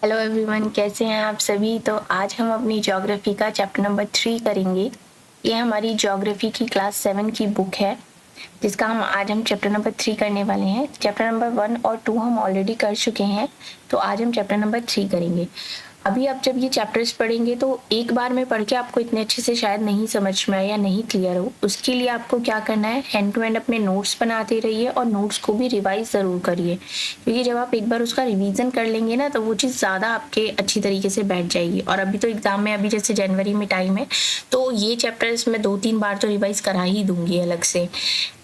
Hello everyone, कैसे हैं आप सभी। तो आज हम अपनी ज्योग्राफी का चैप्टर नंबर 3 करेंगे। ये हमारी ज्योग्राफी की क्लास 7 की बुक है, जिसका हम चैप्टर नंबर 3 करने वाले हैं। चैप्टर नंबर 1 और 2 हम ऑलरेडी कर चुके हैं, तो आज हम चैप्टर नंबर 3 करेंगे। अभी आप जब ये चैप्टर्स पढ़ेंगे तो एक बार में पढ़ के आपको इतने अच्छे से शायद नहीं समझ में आए या नहीं क्लियर हो। उसके लिए आपको क्या करना है, हैंड टू हैंड अपने नोट्स बनाते रहिए और नोट्स को भी रिवाइज ज़रूर करिए, क्योंकि जब आप एक बार उसका रिवीजन कर लेंगे ना, तो वो चीज़ ज़्यादा आपके अच्छी तरीके से बैठ जाएगी। और अभी तो एग्जाम में, अभी जैसे जनवरी में टाइम है, तो ये चैप्टर्स मैं 2-3 बार तो रिवाइज करा ही दूंगी अलग से,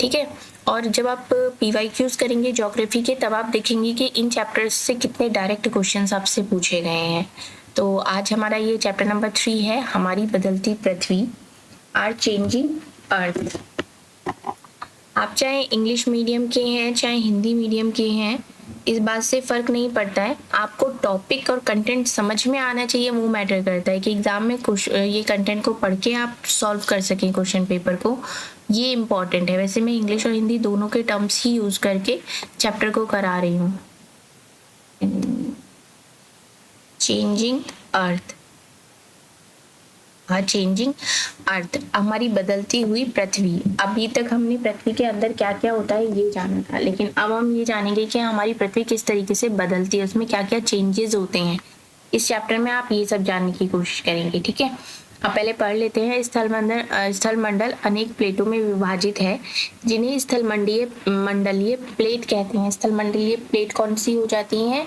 ठीक है। और जब आप PYQs करेंगे ज्योग्राफी के, तब आप देखेंगे कि इन चैप्टर्स से कितने डायरेक्ट क्वेश्चंस आपसे पूछे गए हैं। तो आज हमारा ये चैप्टर नंबर 3 है, हमारी बदलती पृथ्वी, आर चेंजिंग अर्थ। आप चाहे इंग्लिश मीडियम के हैं चाहे हिंदी मीडियम के हैं, इस बात से फ़र्क नहीं पड़ता है। आपको टॉपिक और कंटेंट समझ में आना चाहिए, वो मैटर करता है कि एग्ज़ाम में ये कंटेंट को पढ़ के आप सॉल्व कर सकें क्वेश्चन पेपर को, ये इम्पॉर्टेंट है। वैसे मैं इंग्लिश और हिंदी दोनों के टर्म्स ही यूज़ करके चैप्टर को करा रही हूँ। चेंजिंग अर्थ, चेंजिंग अर्थ, हमारी बदलती हुई पृथ्वी। अभी तक हमने पृथ्वी के अंदर क्या क्या होता है ये जाना था, लेकिन अब हम ये जानेंगे कि हमारी पृथ्वी किस तरीके से बदलती है, उसमें क्या क्या चेंजेस होते हैं। इस चैप्टर में आप ये सब जानने की कोशिश करेंगे, ठीक है। अब पहले पढ़ लेते हैं। स्थलमंडल अनेक प्लेटों में विभाजित है, जिन्हें मंडलीय प्लेट कहते हैं। स्थलमंडलीय प्लेट कौन सी हो जाती हैं,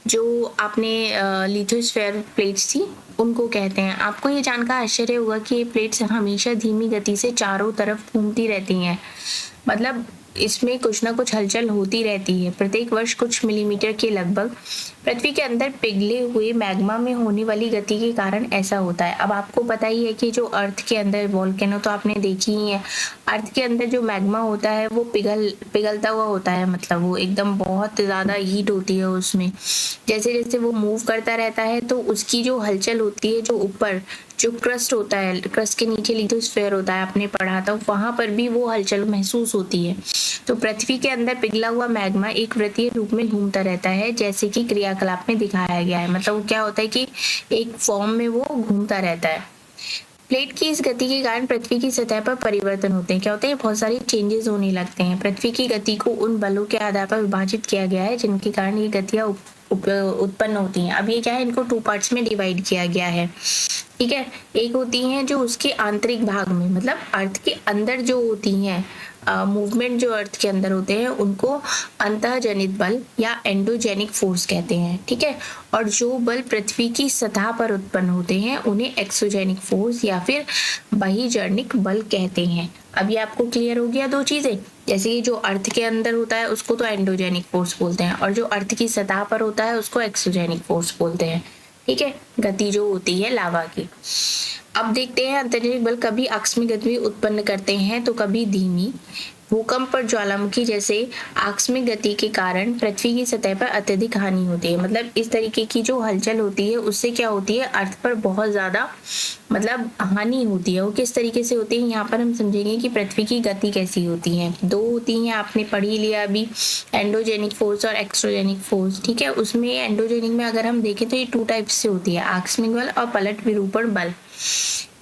जो आपने लिथोस्फीयर प्लेट्स थी उनको कहते हैं। आपको ये जानकर आश्चर्य होगा कि ये प्लेट्स हमेशा धीमी गति से चारों तरफ घूमती रहती हैं, मतलब इसमें कुछ ना कुछ हलचल होती रहती है प्रत्येक वर्ष कुछ मिलीमीटर के लगभग। पृथ्वी के अंदर पिघले हुए मैग्मा में होने वाली गति के कारण ऐसा होता है। अब आपको पता ही है कि जो अर्थ के अंदर वॉल्केनो तो आपने देखी ही है, अर्थ के अंदर जो मैग्मा होता है वो पिघलता हुआ होता है, मतलब वो एकदम बहुत ज़्यादा हीट होती है उसमें। जैसे जैसे वो मूव करता रहता है तो उसकी जो हलचल होती है, जो ऊपर जो क्रस्ट होता है, क्रस्ट के नीचे लिथोस्फीयर होता है, आपने पढ़ा था, वहां पर भी वो हलचल महसूस होती है। तो पृथ्वी के अंदर पिघला हुआ मैग्मा एक वृत्तीय रूप में घूमता रहता है, जैसे कि क्रियाकलाप में दिखाया गया है। मतलब वो क्या होता है कि एक फॉर्म में वो घूमता रहता है। प्लेट की इस गति के कारण पृथ्वी की सतह पर परिवर्तन होते हैं। क्या होते हैं, बहुत सारे चेंजेस होने लगते हैं। पृथ्वी की गति को उन बलों के आधार पर विभाजित किया गया है जिनके कारण ये गतियां उत्पन्न होती हैं। अब ये क्या है, इनको 2 पार्ट्स में डिवाइड किया गया है, ठीक है। एक होती हैं जो उसके आंतरिक भाग में, मतलब अर्थ के अंदर जो होती हैं मूवमेंट, जो अर्थ के अंदर होते हैं उनको अंतःजनित बल या एंडोजेनिक फोर्स कहते हैं, ठीक है। और जो बल पृथ्वी की सतह पर उत्पन्न होते हैं उन्हें एक्सोजेनिक फोर्स या फिर बहिर्जनिक बल कहते हैं। अब ये आपको क्लियर हो गया 2 चीजें। जैसे कि जो अर्थ के अंदर होता है उसको तो एंडोजेनिक फोर्स बोलते हैं, और जो अर्थ की सतह पर होता है उसको एक्सोजेनिक फोर्स बोलते हैं, ठीक है। गति जो होती है लावा की। अब देखते हैं, अंतर्जनिक बल कभी आकस्मिक गति उत्पन्न करते हैं तो कभी धीमी। भूकंप और ज्वालामुखी जैसे आकस्मिक गति के कारण पृथ्वी की सतह पर अत्यधिक हानि होती है। मतलब इस तरीके की जो हलचल होती है उससे क्या होती है, अर्थ पर बहुत ज्यादा मतलब हानि होती है। वो किस तरीके से होती है, यहाँ पर हम समझेंगे कि पृथ्वी की गति कैसी होती है। 2 होती हैं, आपने पढ़ ही लिया अभी, एंडोजेनिक फोर्स और एक्सोजेनिक फोर्स, ठीक है। उसमें एंडोजेनिक में अगर हम देखें तो ये 2 टाइप से होती है, आकस्मिक बल और पलट विरूपण बल।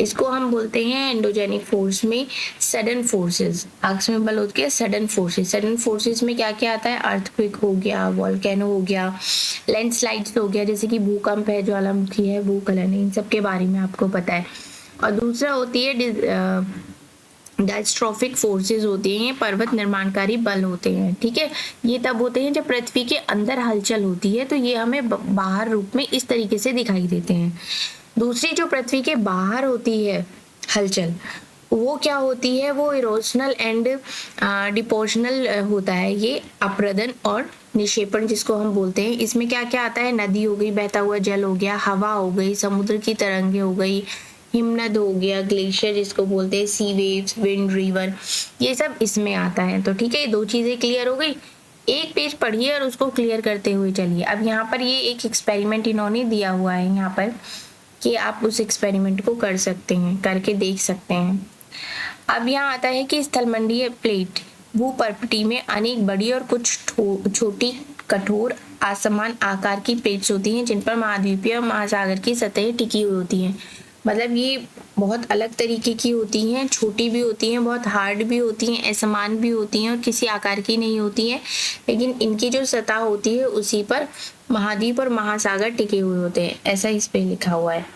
इसको हम बोलते हैं एंडोजेनिक फोर्स में सडन फोर्सेस। आकस्मिक बल होती है सडन फोर्सेस। सडन फोर्सेस में क्या क्या आता है, अर्थक्वेक हो गया, वॉल्केनो हो गया, लैंडस्लाइड्स हो गया, जैसे कि भूकंप है, ज्वालामुखी है, भूस्खलन है, इन सब के बारे में आपको पता है। और दूसरा होती है डायस्ट्रॉफिक फोर्सेस होती हैं, पर्वत निर्माणकारी बल होते हैं, ठीक है। ये तब होते हैं जब पृथ्वी के अंदर हलचल होती है, तो ये हमें बाहर रूप में इस तरीके से दिखाई देते हैं। दूसरी जो पृथ्वी के बाहर होती है हलचल, वो क्या होती है, वो इरोशनल एंड डिपोर्शनल होता है। ये अपरदन और निक्षेपण जिसको हम बोलते हैं। इसमें क्या क्या आता है, नदी हो गई, बहता हुआ जल हो गया, हवा हो गई, समुद्र की तरंगे हो गई, हिमनद हो गया, ग्लेशियर जिसको बोलते हैं, सी वेव्स, विंड, रिवर, ये सब इसमें आता है। तो ठीक है, ये 2 चीजें क्लियर हो गई। एक पेज पढ़िए और उसको क्लियर करते हुए चलिए। अब यहाँ पर ये एक एक्सपेरिमेंट इन्होंने दिया हुआ है यहाँ पर, कि आप उस एक्सपेरिमेंट को कर सकते हैं, करके देख सकते हैं। अब यहाँ आता है कि स्थलमंडलीय प्लेट भूपर्पटी में अनेक बड़ी और कुछ छोटी कठोर असमान आकार की प्लेट्स होती हैं जिन पर महाद्वीपीय और महासागर की सतहें टिकी हुई होती हैं। मतलब ये बहुत अलग तरीके की होती हैं, छोटी भी होती हैं, बहुत हार्ड भी होती हैं, असमान भी होती हैं और किसी आकार की नहीं होती हैं, लेकिन इनकी जो सतह होती है उसी पर महाद्वीप और महासागर टिके हुए होते हैं, ऐसा इस पे लिखा हुआ है।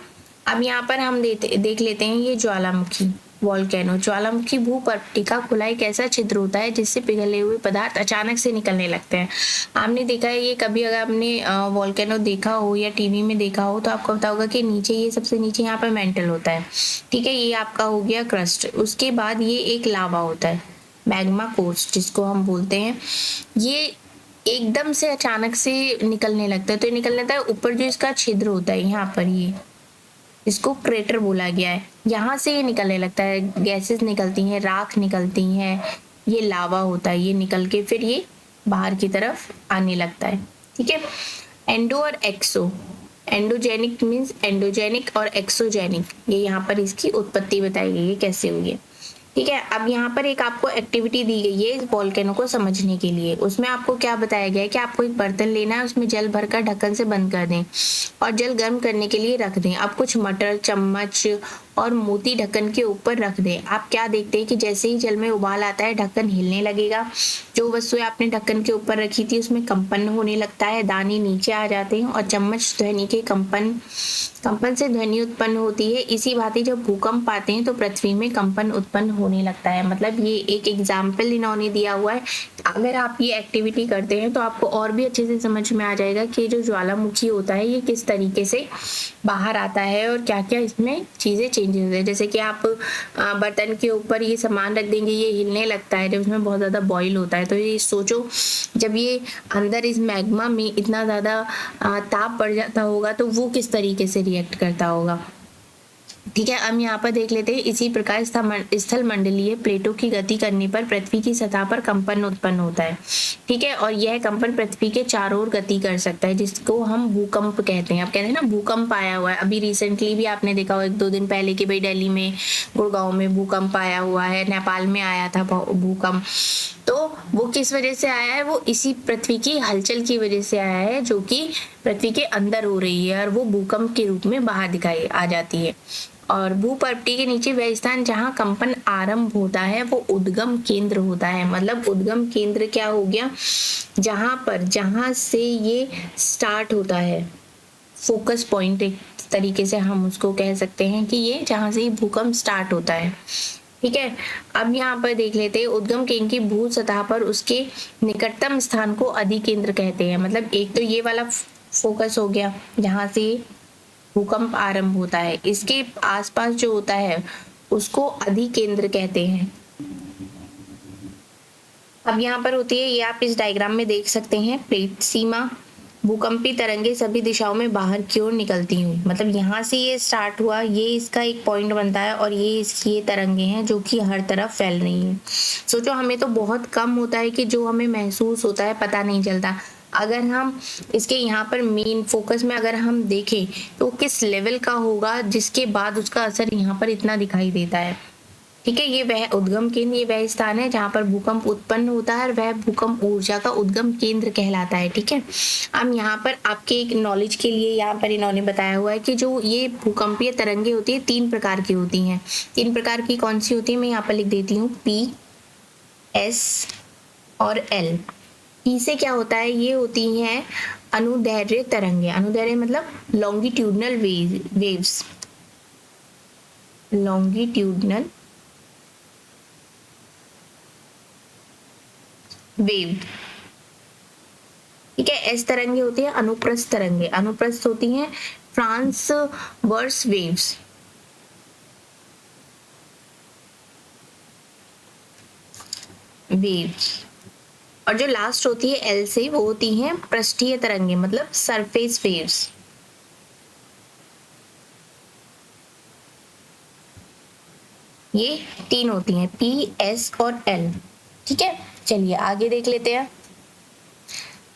अब यहाँ पर हम देख लेते हैं ये ज्वालामुखी वॉल्केनो। ज्वालामुखी भूपट्टी का खुला एक ऐसा छिद्र होता है जिससे पिघले हुए पदार्थ अचानक से निकलने लगते हैं। आपने देखा है ये, कभी अगर आपने वॉल्केनो देखा हो या टीवी में देखा हो तो आपको पता होगा कि नीचे ये सबसे नीचे यहाँ पर मेंटल होता है, ठीक है, ये आपका हो गया क्रस्ट। उसके बाद ये एक लावा होता है, मैग्मा कोर्स जिसको हम बोलते हैं। ये एकदम से अचानक से निकलने लगता है, तो ये निकलने लगता है ऊपर जो इसका छिद्र होता है यहाँ पर, ये इसको क्रेटर बोला गया है, यहाँ से ये निकलने लगता है, गैसेस निकलती हैं, राख निकलती हैं, ये लावा होता है, ये निकल के फिर ये बाहर की तरफ आने लगता है, ठीक है। एंडो और एक्सो, एंडोजेनिक मीन्स एंडोजेनिक और एक्सोजेनिक, ये यहाँ पर इसकी उत्पत्ति बताई गई है कैसे हुई है, ठीक है। अब यहाँ पर एक आपको एक्टिविटी दी गई है इस वॉल्केनो को समझने के लिए। उसमें आपको क्या बताया गया है कि आपको एक बर्तन लेना है, उसमें जल भरकर ढक्कन से बंद कर दें और जल गर्म करने के लिए रख दें। अब कुछ मटर, चम्मच और मोती ढक्कन के ऊपर रख दें। आप क्या देखते हैं कि जैसे ही जल में उबाल आता है ढक्कन हिलने लगेगा, जो वस्तुएं आपने ढक्कन के ऊपर रखी थी उसमें कंपन होने लगता है, दाने नीचे आ जाते हैं और चम्मच ध्वनि के कंपन से ध्वनि उत्पन्न होती है। इसी भांति जब भूकंप आते हैं तो पृथ्वी में कंपन उत्पन्न होने लगता है। मतलब ये एक एग्जाम्पल इन्होंने दिया हुआ है। अगर आप ये एक्टिविटी करते हैं तो आपको और भी अच्छे से समझ में आ जाएगा कि जो ज्वालामुखी होता है ये किस तरीके से बाहर आता है और क्या क्या इसमें चीज़ें चेंजेस होते हैं। जैसे कि आप बर्तन के ऊपर ये सामान रख देंगे, ये हिलने लगता है जब उसमें बहुत ज़्यादा बॉईल होता है। तो ये सोचो जब ये अंदर इस मैग्मा में इतना ज़्यादा ताप बढ़ जाता होगा तो वो किस तरीके से रिएक्ट करता होगा, ठीक है। हम यहाँ पर देख लेते हैं। इसी प्रकार स्थल मंडलीय प्लेटों की गति करने पर पृथ्वी की सतह पर कंपन उत्पन्न होता है, ठीक है, और यह कंपन पृथ्वी के चारों ओर गति कर सकता है, जिसको हम भूकंप कहते हैं। अब कहते हैं ना भूकंप आया हुआ है, अभी रिसेंटली भी आपने देखा हो 1-2 दिन पहले कि भाई दिल्ली में, गुड़गांव में भूकंप आया हुआ है, नेपाल में आया था भूकंप। तो वो किस वजह से आया है? वो इसी पृथ्वी की हलचल की वजह से आया है, जो कि पृथ्वी के अंदर हो रही है और वो भूकंप के रूप में बाहर दिखाई आ जाती है। और भूपट्टी के नीचे वह स्थान जहाँ कंपन आरंभ होता है वो उद्गम केंद्र होता है। मतलब उद्गम केंद्र क्या हो गया? जहाँ से ये स्टार्ट होता है, फोकस पॉइंट एक तरीके से हम उसको कह सकते हैं कि ये जहाँ से भूकंप स्टार्ट होता है, ठीक है। अब यहाँ पर देख लेते हैं उद्गम केंद्र की भू सतह पर उसके निकटतम स्थान को अधिकेंद्र कहते हैं। मतलब एक तो ये वाला फोकस हो गया जहाँ से भूकंप आरंभ होता है, इसके आसपास जो होता है उसको अधिकेंद्र कहते हैं। अब यहाँ पर होती है, ये आप इस डायग्राम में देख सकते हैं, प्लेट सीमा, भूकंपी तरंगे सभी दिशाओं में बाहर की ओर निकलती हुई। मतलब यहाँ से ये स्टार्ट हुआ, ये इसका एक पॉइंट बनता है और ये तरंगे हैं जो कि हर तरफ फैल रही हैं। सोचो हमें तो बहुत कम होता है कि जो हमें महसूस होता है, पता नहीं चलता। अगर हम इसके यहाँ पर मेन फोकस में अगर हम देखें तो किस लेवल का होगा जिसके बाद उसका असर यहाँ पर इतना दिखाई देता है, ठीक है। ये वह उद्गम केंद्र, ये वह स्थान है जहाँ पर भूकंप उत्पन्न होता है और वह भूकंप ऊर्जा का उद्गम केंद्र कहलाता है, ठीक है। अब यहाँ पर आपके एक नॉलेज के लिए यहाँ पर इन्होंने बताया हुआ है कि जो ये भूकंपीय तरंगे होती है 3 प्रकार की होती हैं। 3 प्रकार की कौन सी होती है मैं यहाँ पर लिख देती हूँ, P, S और L। P से क्या होता है? ये होती हैं अनुदैर्घ्य तरंगे। अनुदैर्घ्य मतलब लॉन्गिट्यूडनल वेव्स, लॉन्गिट्यूडनल वेव, ठीक है। एस तरंगे होती है अनुप्रस्थ तरंगे। अनुप्रस्थ होती हैं ट्रांसवर्स वेव्स, और जो लास्ट होती है एल से, वो होती हैं पृष्ठीय तरंगे, मतलब सरफेस वेव्स। ये 3 होती हैं, P, S और L, ठीक है। चलिए आगे देख लेते हैं।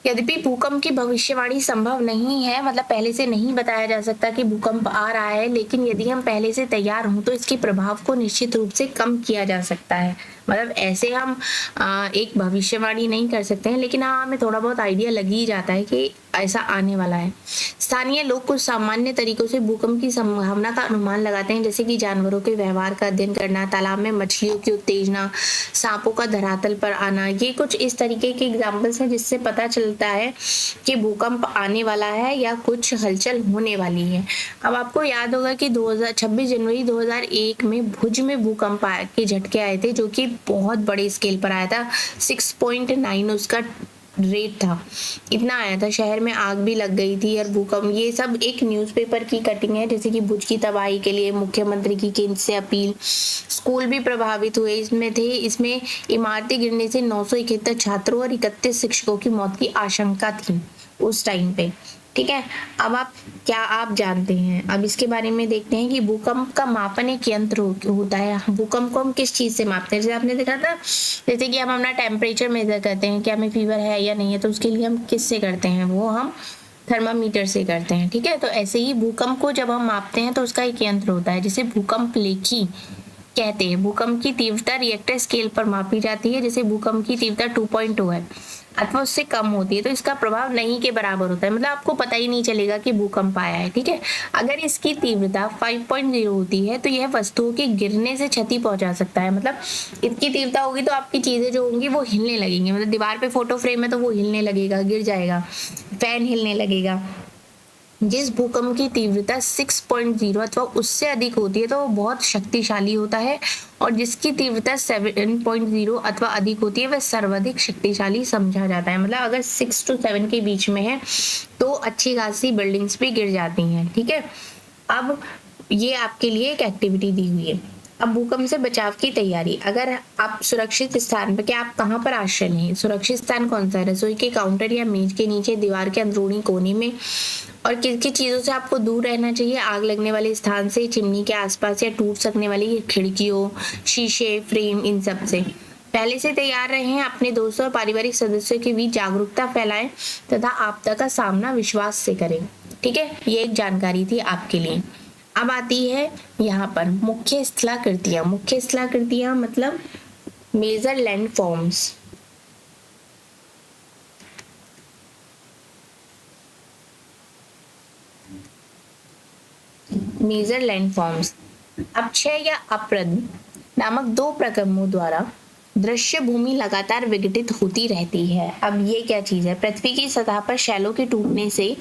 यद्यपि भूकंप की भविष्यवाणी संभव नहीं है, मतलब पहले से नहीं बताया जा सकता कि भूकंप आ रहा है, लेकिन यदि हम पहले से तैयार हों तो इसके प्रभाव को निश्चित रूप से कम किया जा सकता है। मतलब ऐसे हम एक भविष्यवाणी नहीं कर सकते हैं, लेकिन हाँ हमें थोड़ा बहुत आइडिया लग ही जाता है कि ऐसा आने वाला है। स्थानीय लोग कुछ सामान्य तरीकों से भूकंप की संभावना का अनुमान लगाते हैं, जैसे कि जानवरों के व्यवहार का अध्ययन करना, तालाब में मछलियों की उत्तेजना, सांपों का धरातल पर आना। ये कुछ इस तरीके के एग्जाम्पल्स हैं जिससे पता चलता है कि भूकंप आने वाला है या कुछ हलचल होने वाली है। अब आपको याद होगा कि 26 जनवरी 2001 में भुज में भूकंप के झटके आए थे, जो कि बहुत बड़े स्केल पर आया था। 6.9 उसका रेट था, इतना आया था। शहर में आग भी लग गई थी और भूकंप, ये सब एक न्यूज़पेपर की कटिंग है। जैसे कि भुज की तबाही के लिए मुख्यमंत्री की केंद्र से अपील, स्कूल भी प्रभावित हुए इसमें थे। इसमें इमारतें गिरने से 971 छात्रों और 31 शिक्षकों की मौत की आशंका थी उस टाइम पे। ठीक है, अब आप जानते हैं, अब इसके बारे में देखते हैं कि भूकंप का मापन एक यंत्र होता है। भूकंप को हम किस चीज से मापते हैं? जैसे आपने देखा था, जैसे कि हम अपना टेम्परेचर मेजर करते हैं कि हमें फीवर है या नहीं है, तो उसके लिए हम किस से करते हैं? वो हम थर्मामीटर से करते हैं। ठीक है, तो ऐसे ही भूकंप को जब हम मापते हैं तो उसका एक यंत्र होता है जिसे भूकंप लेखी कहते हैं। भूकंप की तीव्रता रिएक्टर स्केल पर मापी जाती है। जैसे भूकंप की तीव्रता 2.2 है अथवा उससे कम होती है तो इसका प्रभाव नहीं के बराबर होता है, मतलब आपको पता ही नहीं चलेगा कि भूकंप आया है। ठीक है, अगर इसकी तीव्रता 5.0 होती है तो यह वस्तुओं के गिरने से क्षति पहुंचा सकता है। मतलब इसकी तीव्रता होगी तो आपकी चीजें जो होंगी वो हिलने लगेंगी। मतलब दीवार पे फोटो फ्रेम है तो वो हिलने लगेगा, गिर जाएगा, फैन हिलने लगेगा। जिस भूकंप की तीव्रता 6.0 अथवा उससे अधिक होती है तो वो बहुत शक्तिशाली होता है, और जिसकी तीव्रता 7.0 अथवा अधिक होती है वह सर्वाधिक शक्तिशाली समझा जाता है। मतलब अगर 6 to 7 के बीच में है तो अच्छी खासी बिल्डिंग्स भी गिर जाती हैं। ठीक है, अब ये आपके लिए एक एक्टिविटी दी हुई है। अब भूकंप से बचाव की तैयारी, अगर आप सुरक्षित स्थान पर, क्या आप कहाँ पर आश्रय लें? सुरक्षित स्थान कौन सा है? रसोई के काउंटर या मेज के नीचे, दीवार के अंदरूनी कोने में। और किन किन चीजों से आपको दूर रहना चाहिए? आग लगने वाले स्थान से, चिमनी के आसपास या टूट सकने वाली खिड़कियों, शीशे, फ्रेम, इन सब से। पहले से तैयार रहें, अपने दोस्तों और पारिवारिक सदस्यों के बीच जागरूकता फैलाएं तथा आपदा का सामना विश्वास से करें। ठीक है, ये एक जानकारी थी आपके लिए। अब आती है यहाँ पर मुख्य स्थलाकृतियां। मुख्य स्थलाकृतियां मतलब major land forms. Major land forms अपक्षय या अप्रद नामक दो प्रक्रमों द्वारा दृश्य भूमि लगातार विघटित होती रहती है। अब ये क्या चीज है? पृथ्वी की सतह पर शैलों के टूटने से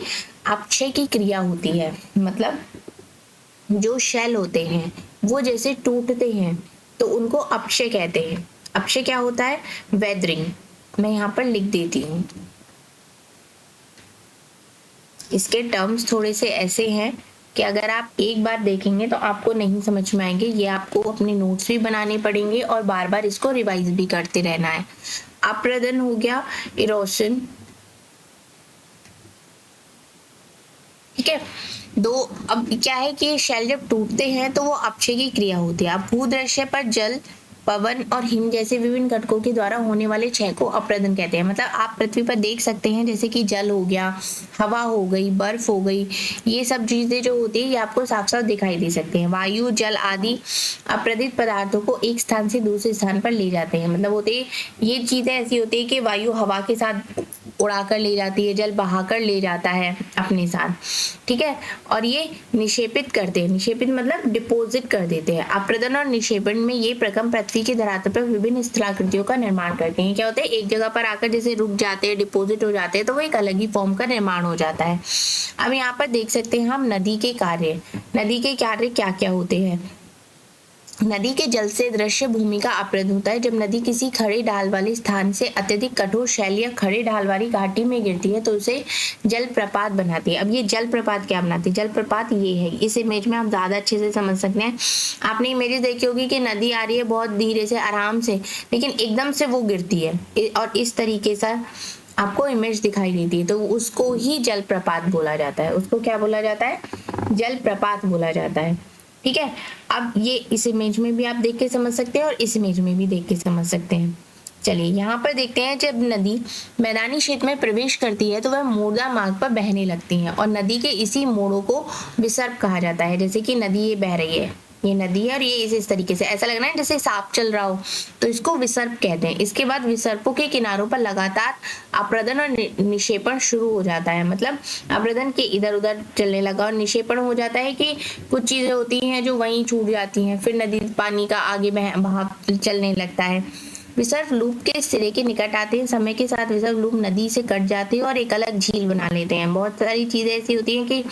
अपक्षय की क्रिया होती है। मतलब जो शैल होते हैं वो जैसे टूटते हैं तो उनको अपक्षय कहते हैं। अपक्षय क्या होता है? वेदरिंग। मैं यहाँ पर लिख देती हूँ, इसके टर्म्स थोड़े से ऐसे हैं कि अगर आप एक बार देखेंगे तो आपको नहीं समझ में आएंगे। ये आपको अपने नोट्स भी बनाने पड़ेंगे और बार बार इसको रिवाइज भी करते रहना है। अप्रदन हो गया, इरोशन। ठीक है, दो। अब क्या है कि शैल जब टूटते हैं तो वो अपक्षय की क्रिया होती है। अब भूदृश्य पर जल, पवन और हिम जैसे विभिन्न घटकों के द्वारा होने वाले क्षय को अप्रदन कहते हैं। मतलब आप पृथ्वी पर देख सकते हैं जैसे कि जल हो गया, हवा हो गई, बर्फ हो गई, ये सब चीजें जो होती है ये आपको साफ साफ दिखाई दे सकते हैं। वायु, जल आदि अप्रदित पदार्थों को एक स्थान से दूसरे स्थान पर ले जाते हैं। मतलब होते ये चीजें ऐसी होती है कि वायु हवा के साथ उड़ाकर ले जाती है, जल बहाकर ले जाता है अपने साथ। ठीक है, और ये निक्षेपित करते हैं। निक्षेपित मतलब डिपोजिट कर देते हैं। अप्रदन और निक्षेपण में ये प्रक्रम पृथ्वी के धरातल पर विभिन्न स्थलाकृतियों का निर्माण करते हैं। क्या होता है? एक जगह पर आकर जैसे रुक जाते हैं, डिपोजिट हो जाते हैं, तो वो एक अलग ही फॉर्म का निर्माण हो जाता है। अब यहाँ पर देख सकते हैं हम नदी के कार्य। नदी के कार्य क्या क्या होते हैं? नदी के जल से दृश्य भूमि का अपरद होता है। जब नदी किसी खड़े ढाल वाले स्थान से अत्यधिक कठोर शैल या खड़े ढाल वाली घाटी में गिरती है तो उसे जल प्रपात बनाती है। अब ये जल प्रपात क्या बनाती है? जल प्रपात ये है, इस इमेज में आप ज्यादा अच्छे से समझ सकते हैं। आपने इमेज देखी होगी कि नदी आ रही है बहुत धीरे से, आराम से, लेकिन एकदम से वो गिरती है और इस तरीके से आपको इमेज दिखाई देती है, तो उसको ही जल प्रपात बोला जाता है। उसको क्या बोला जाता है? जल प्रपात बोला जाता है। ठीक है, अब ये इस इमेज में भी आप देख के समझ सकते हैं और इस इमेज में भी देख के समझ सकते हैं। चलिए यहाँ पर देखते हैं, जब नदी मैदानी क्षेत्र में प्रवेश करती है तो वह मोड़दा मार्ग पर बहने लगती है और नदी के इसी मोड़ों को विसर्ग कहा जाता है। जैसे कि नदी ये बह रही है, ये नदी है और ये इस तरीके से ऐसा लग रहा है जैसे सांप चल रहा हो, तो इसको विसर्प कहते हैं। इसके बाद विसर्पों के किनारों पर लगातार अपरदन और निक्षेपण शुरू हो जाता है, मतलब अपरदन के इधर उधर चलने लगा और निक्षेपण हो जाता है कि कुछ चीजें होती हैं जो वहीं छूट जाती हैं, फिर नदी पानी का आगे बहाव चलने लगता है। विसर्प लूप के सिरे के निकट आते हैं, समय के साथ विसर्प लूप नदी से कट जाते हैं और एक अलग झील बना लेते हैं। बहुत सारी चीजें ऐसी होती हैं कि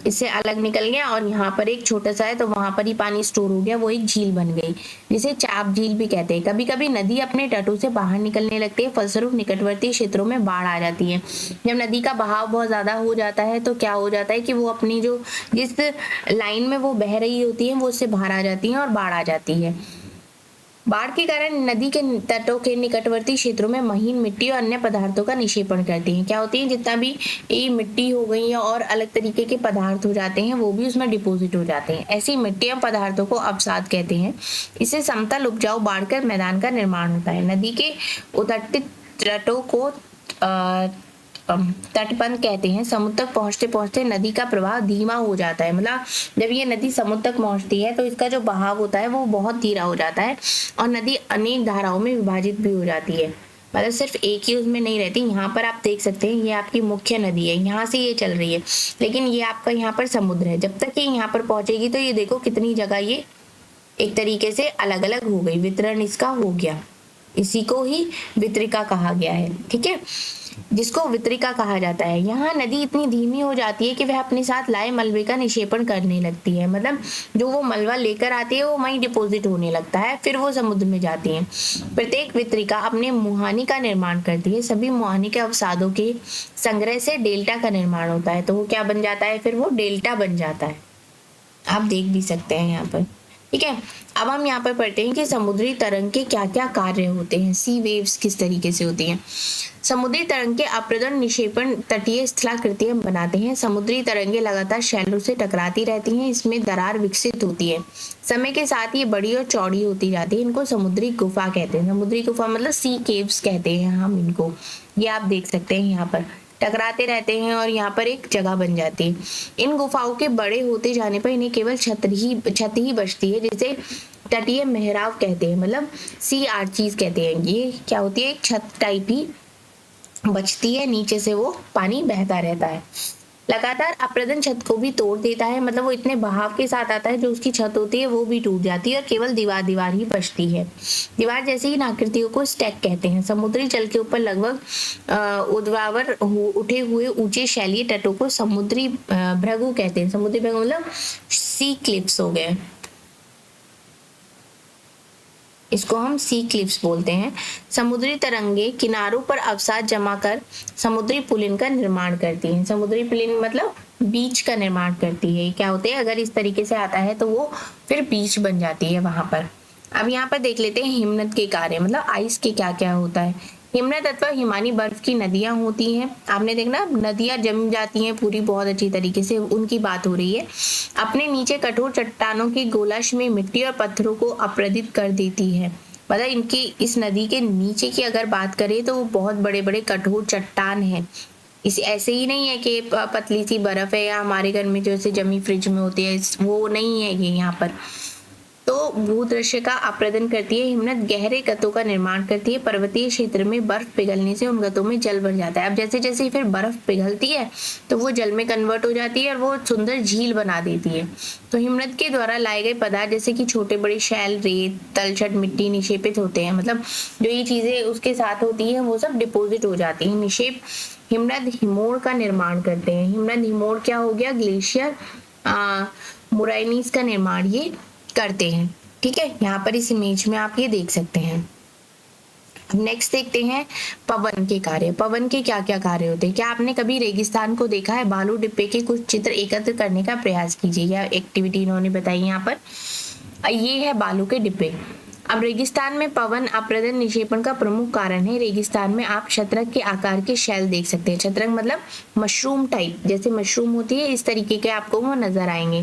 इससे अलग निकल गया और यहाँ पर एक छोटा सा है तो वहां पर ही पानी स्टोर हो गया, वो एक झील बन गई, जिसे चाप झील भी कहते हैं। कभी कभी नदी अपने तटों से बाहर निकलने लगती है, फलस्वरूप निकटवर्ती क्षेत्रों में बाढ़ आ जाती है। जब नदी का बहाव बहुत ज्यादा हो जाता है तो क्या हो जाता है कि वो अपनी जो जिस लाइन में वो बह रही होती है वो उससे बाहर आ जाती है और बाढ़ आ जाती है। बाढ़ के कारण नदी के तटों के निकटवर्ती क्षेत्रों में महीन मिट्टी और अन्य पदार्थों का निक्षेपण करती हैं। क्या होती है, जितना भी ये मिट्टी हो गई या और अलग तरीके के पदार्थ हो जाते हैं वो भी उसमें डिपोजिट हो जाते हैं। ऐसी मिट्टी और पदार्थों को अवसाद कहते हैं। इससे समतल उपजाऊ बाढ़कर मैदान का निर्माण होता है। नदी के उतरते तटों को तटबंध कहते हैं। समुद्र तक पहुंचते पहुंचते नदी का प्रवाह धीमा हो जाता है, मतलब जब ये नदी समुद्र तक पहुंचती है तो इसका जो बहाव होता है वो बहुत धीरा हो जाता है और नदी अनेक धाराओं में विभाजित भी हो जाती है, मतलब सिर्फ एक ही उसमें नहीं रहती। यहाँ पर आप देख सकते हैं ये आपकी मुख्य नदी है, यहाँ से ये चल रही है, लेकिन ये आपका यहाँ पर समुद्र है। जब तक ये यहाँ पर पहुंचेगी तो ये देखो कितनी जगह ये एक तरीके से अलग अलग हो गई, वितरण इसका हो गया। इसी को ही वितरिका कहा गया है, ठीक है, जिसको वितरिका कहा जाता है। यहाँ नदी इतनी धीमी हो जाती है कि वह अपने साथ लाए मलबे का निक्षेपण करने लगती है, मतलब जो वो मलबा लेकर आती है वो वहीं डिपोजिट होने लगता है, फिर वो समुद्र में जाती है। प्रत्येक वितरिका अपने मुहानी का निर्माण करती है। सभी मुहानी के अवसादों के संग्रह से डेल्टा का निर्माण होता है, तो वो क्या बन जाता है, फिर वो डेल्टा बन जाता है। आप देख भी सकते हैं यहाँ पर, ठीक है। अब हम यहाँ पर पढ़ते हैं कि समुद्री तरंग के क्या क्या कार्य होते हैं, सी वेव्स किस तरीके से होती हैं। समुद्री तरंग के अपरदन निक्षेपण तटीय स्थलाकृतियां बनाते हैं। समुद्री तरंगे लगातार शैलों से टकराती रहती हैं, इसमें दरार विकसित होती है। समय के साथ ये बड़ी और चौड़ी होती जाती है। इनको समुद्री गुफा कहते हैं। समुद्री गुफा मतलब सी केव्स कहते हैं हम इनको, ये आप देख सकते हैं यहाँ पर टकराते रहते हैं और यहाँ पर एक जगह बन जाती है। इन गुफाओं के बड़े होते जाने पर इन्हें केवल छत ही बचती है, जिसे तटीय मेहराब कहते हैं, मतलब सी आर्चीज कहते हैं। ये क्या होती है, एक छत टाइप ही बचती है, नीचे से वो पानी बहता रहता है। लगातार अपरदन छत को भी तोड़ देता है, मतलब वो इतने बहाव के साथ आता है जो उसकी छत होती है वो भी टूट जाती है और केवल दीवार ही बचती है। दीवार जैसी इन आकृतियों को स्टैक कहते हैं। समुद्री जल के ऊपर लगभग ऊर्ध्वाधर उठे हुए ऊंचे शैलीय तटों को समुद्री भृगु कहते हैं। समुद्री भृगु मतलब सी क्लिफ्स हो गए, इसको हम सी क्लिफ्स बोलते हैं। समुद्री तरंगे किनारों पर अवसाद जमा कर समुद्री पुलिन का निर्माण करती हैं। समुद्री पुलिन मतलब बीच का निर्माण करती है। क्या होते हैं, अगर इस तरीके से आता है तो वो फिर बीच बन जाती है वहां पर। अब यहाँ पर देख लेते हैं हिमनद के कार्य, मतलब आइस के क्या क्या होता है। हिमनद अथवा हिमानी बर्फ की नदियां होती हैं। आपने देखना नदियां जम जाती हैं पूरी, बहुत अच्छी तरीके से उनकी बात हो रही है। अपने नीचे कठोर चट्टानों के गोलाश में मिट्टी और पत्थरों को अपरदित कर देती है, मतलब इनकी इस नदी के नीचे की अगर बात करें तो वो बहुत बड़े बड़े कठोर चट्टान है। इस ऐसे ही नहीं है कि पतली सी बर्फ है या हमारे घर में जैसे जमी फ्रिज में होती है, वो नहीं है ये यहाँ पर। तो भूदृश्य का अपरदन करती है। हिमनद गहरे गतों का निर्माण करती है। पर्वतीय क्षेत्र में बर्फ पिघलने से उन गतों में जल भर जाता है। अब जैसे जैसे फिर बर्फ पिघलती है तो वो जल में कन्वर्ट हो जाती है और वो सुंदर झील बना देती है। तो हिमनद के द्वारा लाए गए पदार्थ जैसे कि छोटे बड़े शैल, रेत, तलछट, मिट्टी निक्षेपित होते हैं, मतलब जो ये चीजें उसके साथ होती है वो सब डिपोजिट हो जाती है। निक्षेप हिमनद हिमोड़ का निर्माण करते हैं। हिमनद हिमोड़ क्या हो गया, ग्लेशियर मुराइनीस का निर्माण ये करते हैं, ठीक है। यहाँ पर इस इमेज में आप ये देख सकते हैं। अब नेक्स्ट देखते हैं पवन के कार्य। पवन के क्या क्या कार्य होते हैं। क्या आपने कभी रेगिस्तान को देखा है। बालू डिब्बे के कुछ चित्र एकत्र करने का प्रयास कीजिए, या एक्टिविटी इन्होंने बताई यहाँ पर। ये है बालू के डिब्बे। अब रेगिस्तान में पवन अपरदन निक्षेपण का प्रमुख कारण है। रेगिस्तान में आप छत्रक के आकार के शैल देख सकते हैं। छत्रक मतलब मशरूम टाइप, जैसे मशरूम होती है इस तरीके के आपको वो नजर आएंगे,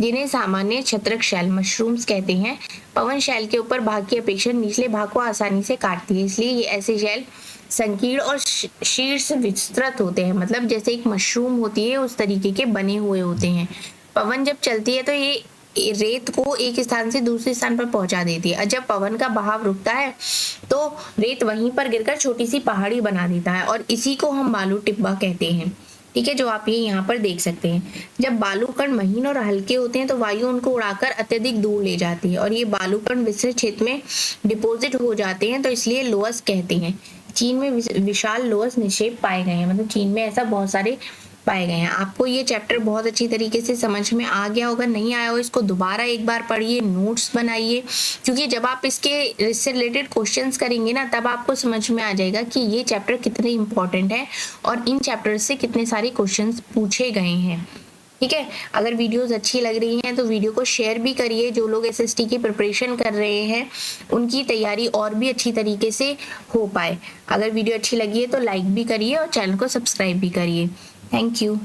जिन्हें सामान्य छत्रक शैल मशरूम्स कहते हैं। पवन शैल के ऊपर भाग की अपेक्षा निचले भाग को आसानी से काटती है, इसलिए ये ऐसे शैल संकीर्ण और शीर्ष विस्तृत होते हैं, मतलब जैसे एक मशरूम होती है उस तरीके के बने हुए होते हैं। पवन जब चलती है तो ये रेत को एक स्थान से दूसरे स्थान पर पहुंचा देती है। और जब पवन का बहाव रुकता है तो रेत वहीं पर गिरकर छोटी सी पहाड़ी बना देता है और इसी को हम बालू टिब्बा कहते हैं। ठीक है, जो आप ये यहाँ पर देख सकते हैं। जब बालू कण महीन और हल्के होते हैं तो वायु उनको उड़ाकर अत्यधिक दूर ले जाती है और ये बालू कण विस्तृत क्षेत्र में डिपोजिट हो जाते हैं, तो इसलिए लोअस कहते हैं। चीन में विशाल लोअस निक्षेप पाए गए हैं, मतलब चीन में ऐसा बहुत सारे पाए गए हैं। आपको ये चैप्टर बहुत अच्छी तरीके से समझ में आ गया होगा, नहीं आया हो इसको दोबारा एक बार पढ़िए, नोट्स बनाइए, क्योंकि जब आप इससे रिलेटेड क्वेश्चंस करेंगे ना तब आपको समझ में आ जाएगा कि ये चैप्टर कितने इंपॉर्टेंट है और इन चैप्टर से कितने सारे क्वेश्चंस पूछे गए हैं। ठीक है, अगर वीडियोस अच्छी लग रही हैं तो वीडियो को शेयर भी करिए। जो लोग एसएसटी की प्रिपरेशन कर रहे हैं उनकी तैयारी और भी अच्छी तरीके से हो पाए। अगर वीडियो अच्छी लगी है तो लाइक भी करिए और चैनल को सब्सक्राइब भी करिए। Thank you.